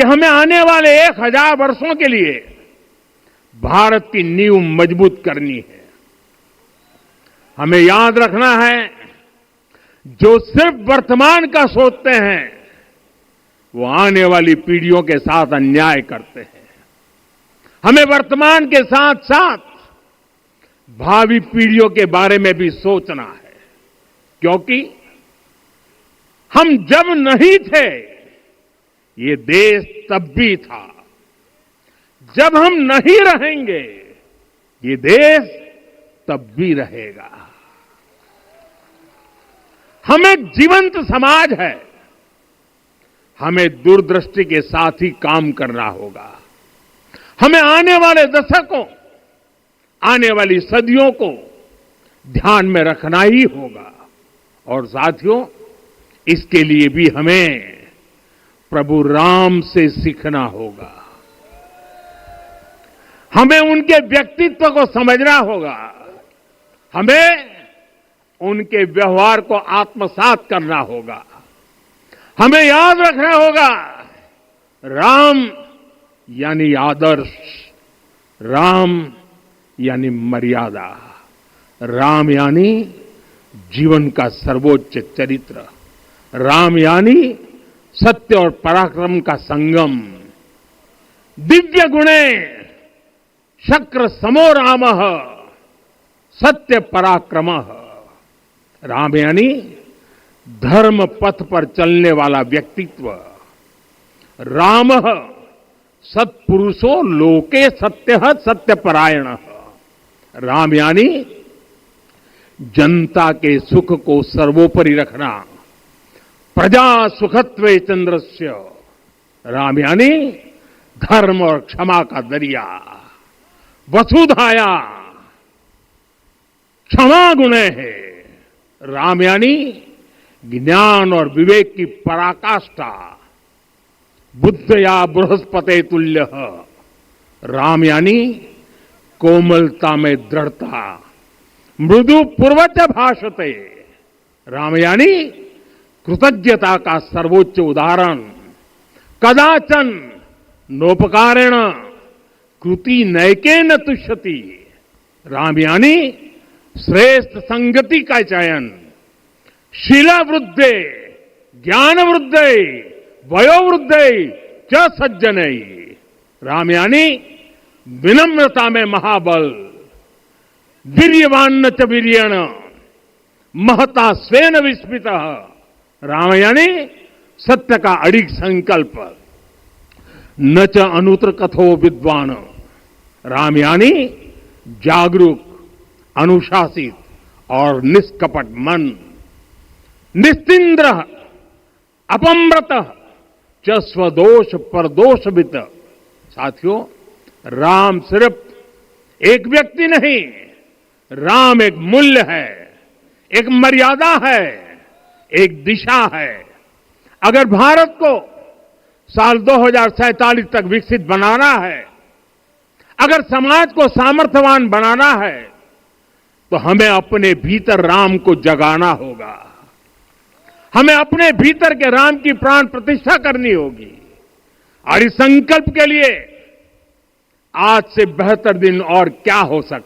कि हमें आने वाले 1000 वर्षों के लिए भारत की नींव मजबूत करनी है। हमें याद रखना है, जो सिर्फ वर्तमान का सोचते हैं वो आने वाली पीढ़ियों के साथ अन्याय करते हैं। हमें वर्तमान के साथ साथ भावी पीढ़ियों के बारे में भी सोचना है, क्योंकि हम जब नहीं थे ये देश तब भी था, जब हम नहीं रहेंगे ये देश तब भी रहेगा। हम एक जीवंत समाज है, हमें दूरदृष्टि के साथ ही काम करना होगा। हमें आने वाले दशकों, आने वाली सदियों को ध्यान में रखना ही होगा। और साथियों, इसके लिए भी हमें प्रभु राम से सीखना होगा। हमें उनके व्यक्तित्व को समझना होगा, हमें उनके व्यवहार को आत्मसात करना होगा। हमें याद रखना होगा, राम यानी आदर्श, राम यानी मर्यादा, राम यानी जीवन का सर्वोच्च चरित्र, राम यानी सत्य और पराक्रम का संगम। दिव्य गुणे शक्र समो रामः सत्य पराक्रमः। राम यानी धर्म पथ पर चलने वाला व्यक्तित्व। रामः सत्पुरुषो लोके सत्यः सत्यपरायणः। राम यानी जनता के सुख को सर्वोपरि रखना, प्रजा सुखत्वे चंद्रस्य। राम यानी धर्म और क्षमा का दरिया। वसुधाया क्षमा गुणे है। राम यानी ज्ञान और विवेक की पराकाष्ठा। बुद्धया बृहस्पते तुल्य। राम यानी कोमलता में दृढ़ता। मृदु पूर्वज भाषते। राम यानी कृतज्ञता का सर्वोच्च उदाहरण। कदाचन नोपकारेण कृति नैकेन तुष्यति। राम यानी श्रेष्ठ संगति का चयन। शीला वृद्धे ज्ञान वृद्धे वयोवृद्धे च सज्जनै। राम यानी विनम्रता में महाबल। वीर्यवान च वीर्येण महता स्वेन विस्मितः। राम यानी सत्य का अडिग संकल्प। न च अनुत्र कथो विद्वान। राम यानी जागरूक, अनुशासित और निष्कपट मन। निस्तिंद्र अपम्रत च स्वदोष परदोषवित। साथियों, राम सिर्फ एक व्यक्ति नहीं, राम एक मूल्य है, एक मर्यादा है, एक दिशा है। अगर भारत को साल 2047 तक विकसित बनाना है, अगर समाज को सामर्थ्यवान बनाना है, तो हमें अपने भीतर राम को जगाना होगा। हमें अपने भीतर के राम की प्राण प्रतिष्ठा करनी होगी। और इस संकल्प के लिए आज से बेहतर दिन और क्या हो सकता